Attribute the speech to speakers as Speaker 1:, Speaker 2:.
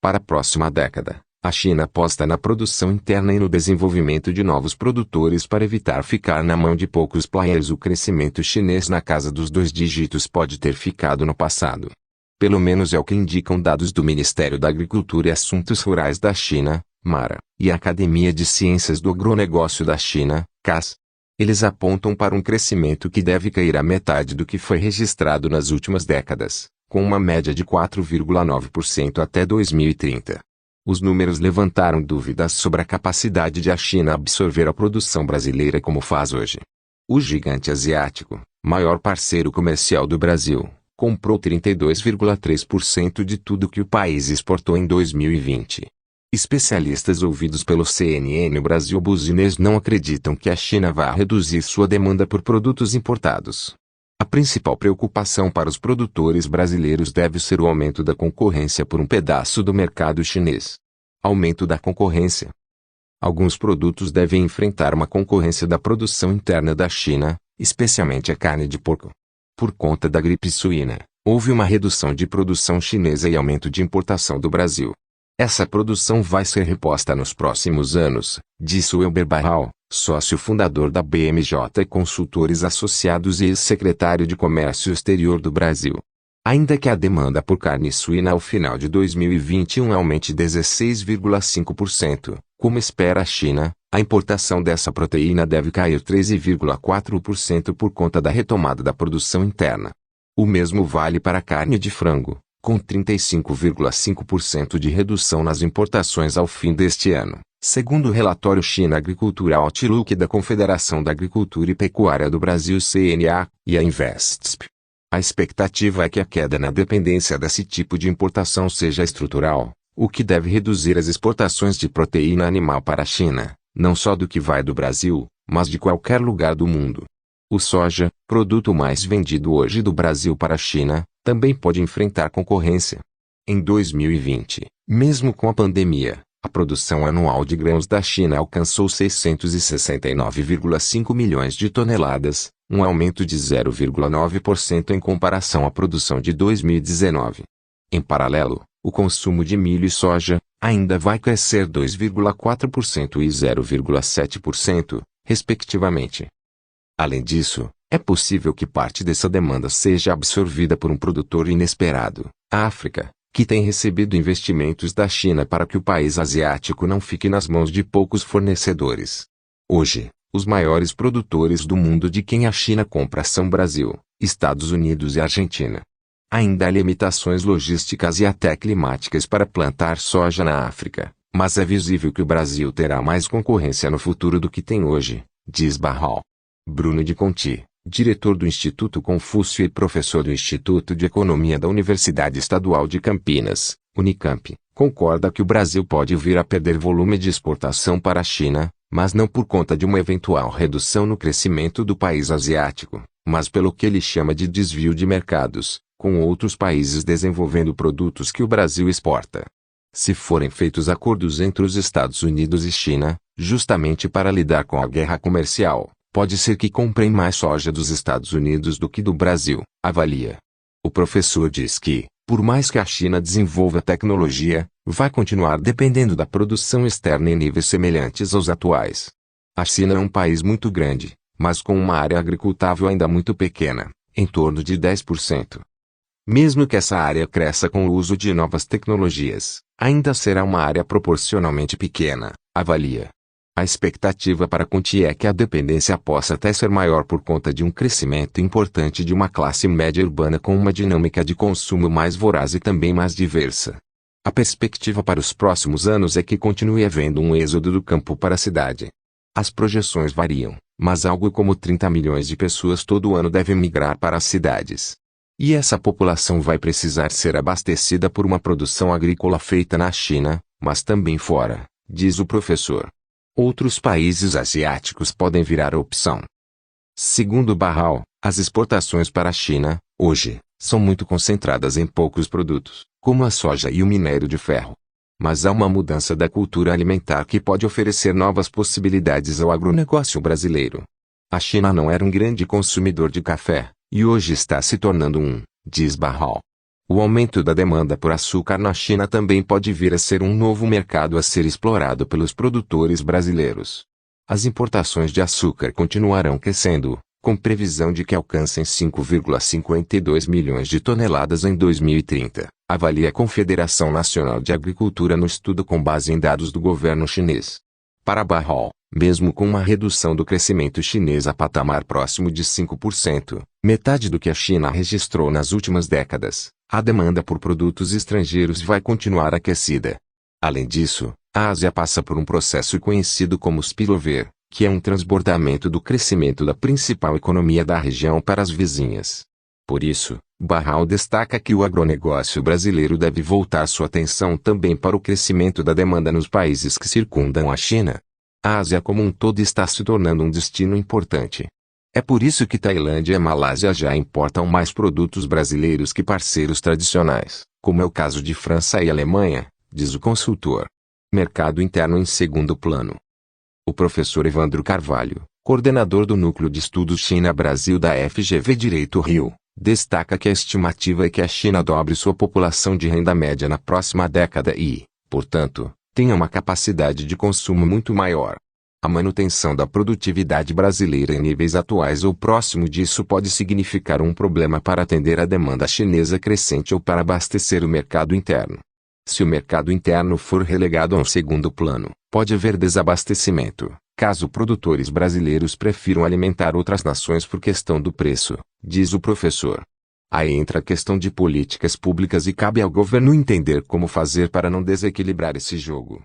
Speaker 1: Para a próxima década, a China aposta na produção interna e no desenvolvimento de novos produtores para evitar ficar na mão de poucos players. O crescimento chinês na casa dos 2 dígitos pode ter ficado no passado. Pelo menos é o que indicam dados do Ministério da Agricultura e Assuntos Rurais da China, MARA, e a Academia de Ciências do Agronegócio da China, CAS. Eles apontam para um crescimento que deve cair à metade do que foi registrado nas últimas décadas, com uma média de 4,9% até 2030. Os números levantaram dúvidas sobre a capacidade de a China absorver a produção brasileira como faz hoje. O gigante asiático, maior parceiro comercial do Brasil, comprou 32,3% de tudo que o país exportou em 2020. Especialistas ouvidos pelo CNN Brasil Business não acreditam que a China vá reduzir sua demanda por produtos importados. A principal preocupação para os produtores brasileiros deve ser o aumento da concorrência por um pedaço do mercado chinês. Aumento da concorrência. Alguns produtos devem enfrentar uma concorrência da produção interna da China, especialmente a carne de porco. Por conta da gripe suína, houve uma redução de produção chinesa e aumento de importação do Brasil. Essa produção vai ser reposta nos próximos anos, disse Wilber Barral, sócio fundador da BMJ Consultores Associados e ex-secretário de Comércio Exterior do Brasil. Ainda que a demanda por carne suína ao final de 2021 aumente 16,5%, como espera a China, a importação dessa proteína deve cair 13,4% por conta da retomada da produção interna. O mesmo vale para a carne de frango, com 35,5% de redução nas importações ao fim deste ano, segundo o relatório China Agricultura Outlook da Confederação da Agricultura e Pecuária do Brasil CNA, e a Investsp. A expectativa é que a queda na dependência desse tipo de importação seja estrutural, o que deve reduzir as exportações de proteína animal para a China, não só do que vai do Brasil, mas de qualquer lugar do mundo. O soja, produto mais vendido hoje do Brasil para a China, também pode enfrentar concorrência. Em 2020, mesmo com a pandemia, a produção anual de grãos da China alcançou 669,5 milhões de toneladas, um aumento de 0,9% em comparação à produção de 2019. Em paralelo, o consumo de milho e soja ainda vai crescer 2,4% e 0,7%, respectivamente. Além disso, é possível que parte dessa demanda seja absorvida por um produtor inesperado, a África, que tem recebido investimentos da China para que o país asiático não fique nas mãos de poucos fornecedores. Hoje, os maiores produtores do mundo de quem a China compra são Brasil, Estados Unidos e Argentina. Ainda há limitações logísticas e até climáticas para plantar soja na África, mas é visível que o Brasil terá mais concorrência no futuro do que tem hoje, diz Barral. Bruno de Conti, diretor do Instituto Confúcio e professor do Instituto de Economia da Universidade Estadual de Campinas, Unicamp, concorda que o Brasil pode vir a perder volume de exportação para a China, mas não por conta de uma eventual redução no crescimento do país asiático, mas pelo que ele chama de desvio de mercados, com outros países desenvolvendo produtos que o Brasil exporta. Se forem feitos acordos entre os Estados Unidos e China, justamente para lidar com a guerra comercial, pode ser que comprem mais soja dos Estados Unidos do que do Brasil, avalia. O professor diz que, por mais que a China desenvolva tecnologia, vai continuar dependendo da produção externa em níveis semelhantes aos atuais. A China é um país muito grande, mas com uma área agricultável ainda muito pequena, em torno de 10%. Mesmo que essa área cresça com o uso de novas tecnologias, ainda será uma área proporcionalmente pequena, avalia. A expectativa para Conti é que a dependência possa até ser maior por conta de um crescimento importante de uma classe média urbana com uma dinâmica de consumo mais voraz e também mais diversa. A perspectiva para os próximos anos é que continue havendo um êxodo do campo para a cidade. As projeções variam, mas algo como 30 milhões de pessoas todo ano devem migrar para as cidades. E essa população vai precisar ser abastecida por uma produção agrícola feita na China, mas também fora, diz o professor. Outros países asiáticos podem virar opção. Segundo Barral, as exportações para a China, hoje, são muito concentradas em poucos produtos, como a soja e o minério de ferro. Mas há uma mudança da cultura alimentar que pode oferecer novas possibilidades ao agronegócio brasileiro. A China não era um grande consumidor de café, e hoje está se tornando um, diz Barral. O aumento da demanda por açúcar na China também pode vir a ser um novo mercado a ser explorado pelos produtores brasileiros. As importações de açúcar continuarão crescendo, com previsão de que alcancem 5,52 milhões de toneladas em 2030, avalia a Confederação Nacional de Agricultura no estudo com base em dados do governo chinês. Para Barral, mesmo com uma redução do crescimento chinês a patamar próximo de 5%, metade do que a China registrou nas últimas décadas, a demanda por produtos estrangeiros vai continuar aquecida. Além disso, a Ásia passa por um processo conhecido como spillover, que é um transbordamento do crescimento da principal economia da região para as vizinhas. Por isso, Barral destaca que o agronegócio brasileiro deve voltar sua atenção também para o crescimento da demanda nos países que circundam a China. A Ásia como um todo está se tornando um destino importante. É por isso que Tailândia e Malásia já importam mais produtos brasileiros que parceiros tradicionais, como é o caso de França e Alemanha, diz o consultor. Mercado interno em segundo plano. O professor Evandro Carvalho, coordenador do Núcleo de Estudos China-Brasil da FGV Direito Rio, destaca que a estimativa é que a China dobre sua população de renda média na próxima década e, portanto, tenha uma capacidade de consumo muito maior. A manutenção da produtividade brasileira em níveis atuais ou próximo disso pode significar um problema para atender a demanda chinesa crescente ou para abastecer o mercado interno. Se o mercado interno for relegado a um segundo plano, pode haver desabastecimento, caso produtores brasileiros prefiram alimentar outras nações por questão do preço, diz o professor. Aí entra a questão de políticas públicas e cabe ao governo entender como fazer para não desequilibrar esse jogo.